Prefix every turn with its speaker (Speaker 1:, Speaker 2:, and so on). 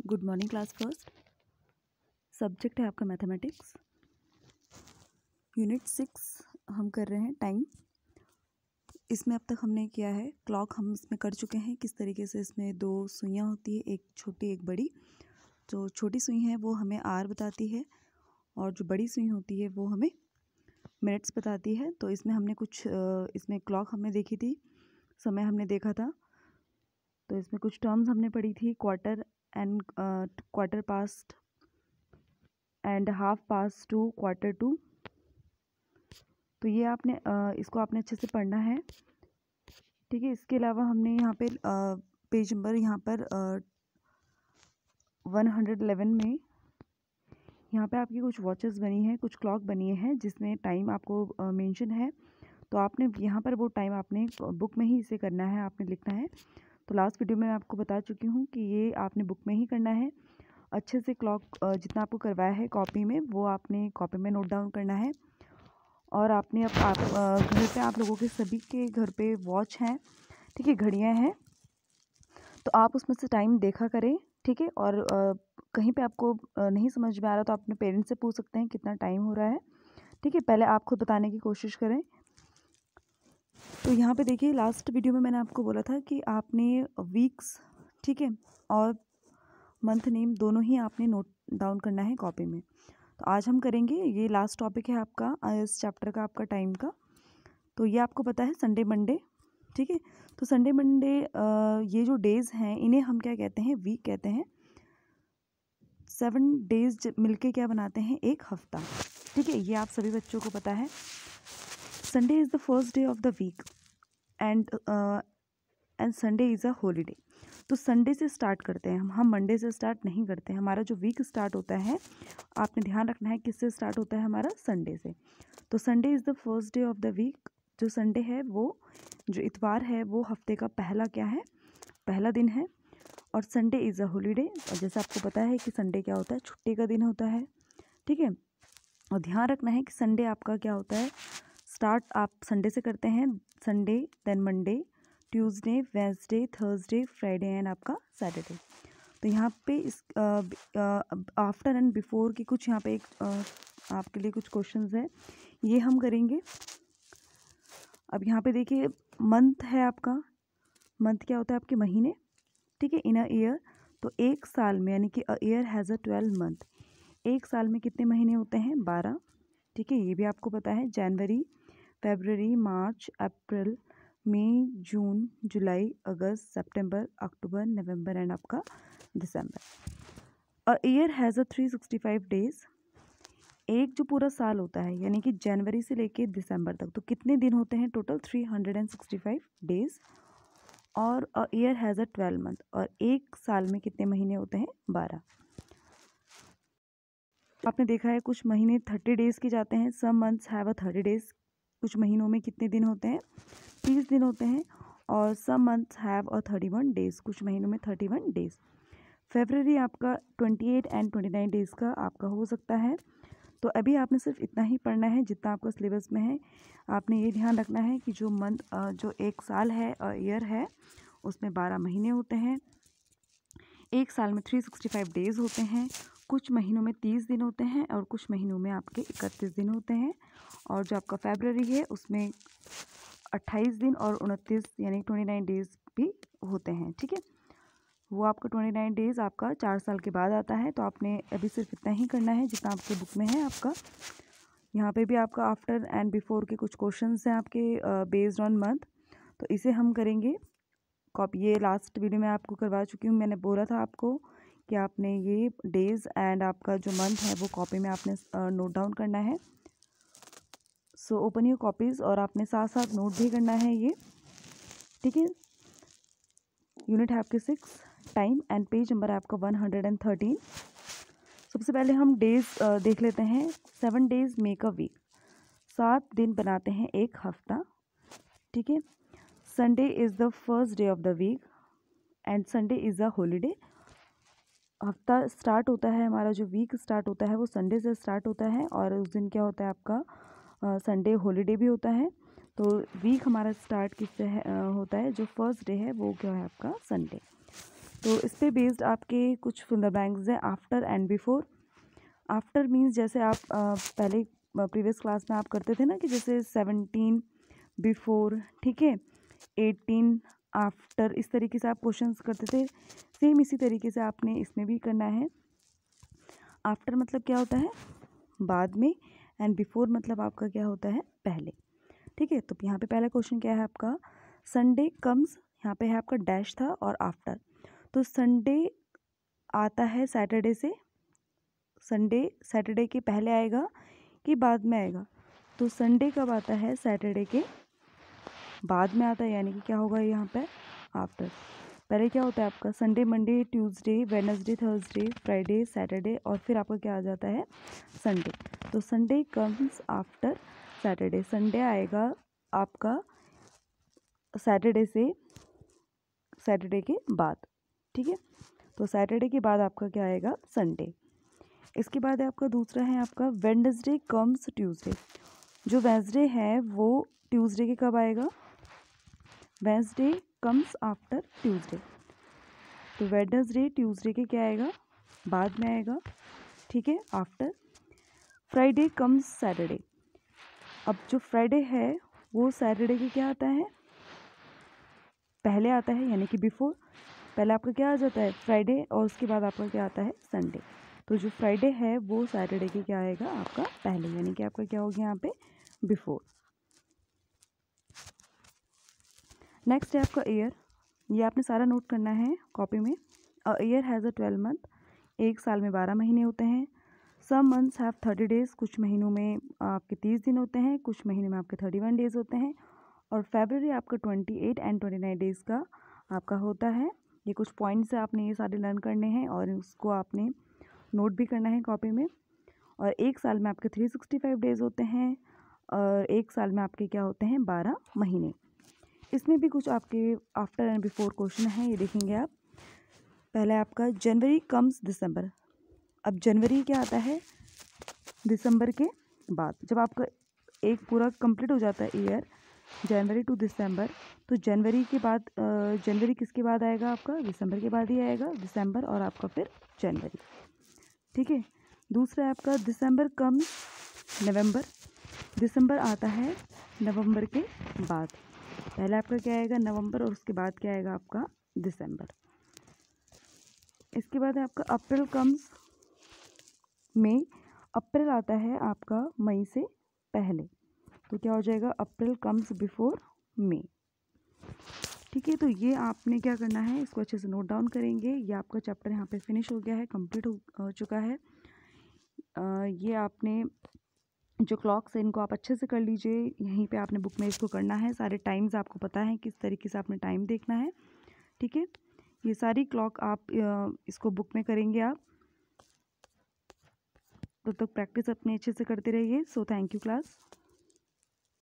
Speaker 1: Good morning class first. Subject है आपका mathematics, unit 6 हम कर रहे हैं टाइम। इसमें अब तक हमने किया है क्लॉक, हम इसमें कर चुके हैं किस तरीके से इसमें दो सुइयां होती है, एक छोटी एक बड़ी। जो छोटी सुई है वो हमें आर बताती है और जो बड़ी सुई होती है वो हमें मिनट्स बताती है। तो इसमें हमने कुछ इसमें क्लॉक हमने देखी थी, समय हमने देखा था। तो इसमें कुछ टर्म्स हमने पढ़ी थी, quarter and quarter past and half past to quarter to. तो ये आपने इसको आपने अच्छे से पढ़ना है, ठीक है। इसके अलावा हमने यहाँ पे पेज नंबर यहाँ पर 111 में यहाँ पे आपकी कुछ वॉचेस बनी है, कुछ क्लॉक बनी है जिसमें टाइम आपको मेंशन है। तो आपने यहाँ पर वो टाइम आपने बुक में ही इसे करना है, आपने लिखना है। तो लास्ट वीडियो में मैं आपको बता चुकी हूँ कि ये आपने बुक में ही करना है। अच्छे से क्लॉक जितना आपको करवाया है कॉपी में वो आपने कॉपी में नोट डाउन करना है। और आपने अब घर पे आप लोगों के सभी के घर पे वॉच हैं, ठीक है, घड़ियाँ हैं। तो आप उसमें से टाइम देखा करें, ठीक है। और कहीं पे आपको नहीं समझ में आ रहा तो आप अपने पेरेंट्स से पूछ सकते हैं कितना टाइम हो रहा है, ठीक है। पहले आप खुद बताने की कोशिश करें। तो यहाँ पे देखिए, लास्ट वीडियो में मैंने आपको बोला था कि आपने वीक्स, ठीक है, और मंथ नेम दोनों ही आपने नोट डाउन करना है कॉपी में। तो आज हम करेंगे, ये लास्ट टॉपिक है आपका इस चैप्टर का, आपका टाइम का। तो ये आपको पता है संडे मंडे, ठीक है। तो संडे मंडे ये जो डेज़ हैं इन्हें हम क्या कहते हैं, वीक कहते हैं। 7 डेज मिलके क्या बनाते हैं, एक हफ्ता, ठीक है। ये आप सभी बच्चों को पता है। Sunday is the first day of the week and Sunday is a holiday. तो संडे से स्टार्ट करते हैं हम मंडे से स्टार्ट नहीं करते हैं। हमारा जो वीक स्टार्ट होता है, आपने ध्यान रखना है किससे स्टार्ट होता है, हमारा संडे से। तो Sunday is the first day of the week. जो संडे है वो, जो इतवार है वो हफ्ते का पहला क्या है, पहला दिन है। और संडे इज़ अ हॉलीडे, और जैसे आपको पता है कि संडे क्या होता है, छुट्टी का दिन होता है, ठीक है। और ध्यान रखना है कि संडे आपका क्या होता है, स्टार्ट आप संडे से करते हैं। Sunday, then Monday, Tuesday, Wednesday, Thursday, Friday and आपका सैटरडे। तो यहाँ पे इस आफ्टर एंड बिफोर की कुछ यहाँ पे एक आपके लिए कुछ क्वेश्चंस है, ये हम करेंगे। अब यहाँ पे देखिए, मंथ है आपका, मंथ क्या होता है, आपके महीने, ठीक है, इन अ ईयर। तो एक साल में, यानी कि अ ईयर हैज़ अ 12 मंथ। एक साल में कितने महीने होते हैं, 12, ठीक है। ये भी आपको पता है। जनवरी, फरवरी, मार्च, अप्रैल, मई, जून, जुलाई, अगस्त, सितंबर, अक्टूबर, नवंबर एंड आपका December. A year has a 365 days. एक जो पूरा साल होता है, यानी कि जनवरी से लेके दिसंबर तक, तो कितने दिन होते हैं टोटल, 365 डेज। और a year has a 12 month, और एक साल में कितने महीने होते हैं, 12। आपने देखा है कुछ महीने 30 डेज़ के जाते हैं, some months have a 30 days. कुछ महीनों में कितने दिन होते हैं, 30 दिन होते हैं। और some months have a 31 days, कुछ महीनों में 31 डेज़। फरवरी आपका 28 एंड 29 डेज़ का आपका हो सकता है। तो अभी आपने सिर्फ इतना ही पढ़ना है जितना आपका सिलेबस में है। आपने ये ध्यान रखना है कि जो मंथ, जो एक साल है, ईयर है, उसमें 12 महीने होते हैं। एक साल में 365 डेज़ होते हैं। कुछ महीनों में 30 दिन होते हैं और कुछ महीनों में आपके 31 दिन होते हैं। और जो आपका फरवरी है उसमें 28 दिन और 29 यानी 29 डेज़ भी होते हैं, ठीक है। वो आपका 29 डेज़ आपका 4 साल के बाद आता है। तो आपने अभी सिर्फ इतना ही करना है जितना आपके बुक में है आपका। यहाँ पे भी आपका आफ्टर एंड बिफोर के कुछ क्वेश्चंस हैं आपके बेस्ड ऑन मंथ। तो इसे हम करेंगे कॉपी। ये लास्ट वीडियो में आपको करवा चुकी हूँ। मैंने बोला था आपको कि आपने ये डेज़ एंड आपका जो मंथ है वो कॉपी में आपने नोट डाउन करना है। सो ओपन योर कॉपीज़, और आपने साथ साथ नोट भी करना है ये, ठीक है। यूनिट है आपके 6 टाइम एंड पेज नंबर है आपका 113। सबसे पहले हम डेज़ देख लेते हैं। 7 डेज़ मेक अ वीक, 7 दिन बनाते हैं एक हफ्ता, ठीक है। Sunday is the first day of the week and Sunday is a holiday. हफ्ता स्टार्ट होता है हमारा, जो वीक स्टार्ट होता है वो संडे से स्टार्ट होता है, और उस दिन क्या होता है आपका संडे हॉलीडे भी होता है। तो वीक हमारा स्टार्ट किससे होता है, जो फर्स्ट डे है वो क्या है आपका संडे। तो इस पे बेस्ड आपके कुछ फिल द ब्लैंक्स हैं after and before. After means जैसे आप पहले प्रीवियस क्लास में आप करते थे ना कि जैसे 17 बिफोर, ठीक है, 18 आफ्टर, इस तरीके से आप क्वेश्चंस करते थे। सेम इसी तरीके से आपने इसमें भी करना है। आफ्टर मतलब क्या होता है, बाद में, एंड बिफोर मतलब आपका क्या होता है, पहले। ठीक है, तो यहाँ पे पहला क्वेश्चन क्या है आपका, संडे कम्स, यहाँ पे है आपका डैश था और आफ्टर। तो संडे आता है सैटरडे से, संडे सैटरडे के पहले आएगा कि बाद में आएगा, तो संडे कब आता है, सैटरडे के बाद में आता है, यानी कि क्या होगा यहाँ पे, आफ्टर। पहले क्या होता है आपका, Sunday Monday Tuesday Wednesday Thursday Friday Saturday, और फिर आपका क्या आ जाता है, संडे। तो Sunday comes after Saturday, Sunday आएगा आपका सैटरडे से, सैटरडे के बाद। ठीक है, तो सैटरडे के बाद आपका क्या आएगा, संडे। इसके बाद आपका दूसरा है आपका वेडनेसडे कम्स ट्यूसडे। जो वेडनेसडे है वो ट्यूसडे के कब आएगा, वेडनेसडे कम्स आफ्टर ट्यूसडे। तो वेडनेसडे ट्यूसडे के क्या आएगा, बाद में आएगा, ठीक है, आफ्टर। Friday comes Saturday. अब जो फ्राइडे है वो सैटरडे के क्या आता है, पहले आता है, यानी कि बिफोर। पहले आपका क्या आ जाता है, फ्राइडे, और उसके बाद आपका क्या आता है, संडे। तो जो फ्राइडे है वो सैटरडे के क्या आएगा आपका, पहले, यानी कि आपका क्या हो गया यहाँ पे, बिफोर। नेक्स्ट है आपका ईयर। ये आपने सारा नोट करना है कॉपी में। A year has a 12 month. एक साल में 12 महीने होते हैं। Some months have 30 days. कुछ महीनों में आपके 30 दिन होते हैं, कुछ महीनों में आपके 31 डेज होते हैं। और फेबररी आपका 28 एंड 29 डेज़ का आपका होता है। ये कुछ पॉइंट्स है, आपने ये सारे लर्न करने हैं और उसको आपने नोट भी करना है कॉपी में। और एक साल में आपके 365 डेज़ होते हैं, और एक साल में आपके क्या होते हैं, 12 महीने। इसमें भी कुछ आपके आफ्टर एंड बिफोर क्वेश्चन हैं, ये देखेंगे आप। पहला आपका जनवरी कम्स दिसंबर। अब जनवरी क्या आता है, दिसंबर के बाद। जब आपका एक पूरा कंप्लीट हो जाता है ईयर, जनवरी टू दिसंबर, तो जनवरी के बाद जनवरी किसके बाद आएगा आपका, दिसंबर के बाद ही आएगा, दिसंबर और आपका फिर जनवरी। ठीक है, दूसरा है आपका दिसंबर कम्स नवंबर। दिसंबर आता है नवंबर के बाद। पहले आपका क्या आएगा, नवंबर, और उसके बाद क्या आएगा आपका, दिसंबर। इसके बाद है आपका अप्रैल कम्स मई। अप्रैल आता है आपका मई से पहले, तो क्या हो जाएगा, अप्रैल कम्स बिफोर मई। ठीक है, तो ये आपने क्या करना है, इसको अच्छे से नोट डाउन करेंगे। ये आपका चैप्टर यहाँ पे फिनिश हो गया है, कंप्लीट हो चुका है। ये आपने जो क्लॉक्स है इनको आप अच्छे से कर लीजिए। यहीं पे आपने बुक में इसको करना है, सारे टाइम्स आपको पता है किस तरीके से आपने टाइम देखना है। ठीक है, ये सारी क्लॉक आप इसको बुक में करेंगे आप। तब तक प्रैक्टिस अपने अच्छे से करते रहिए। So thank you class.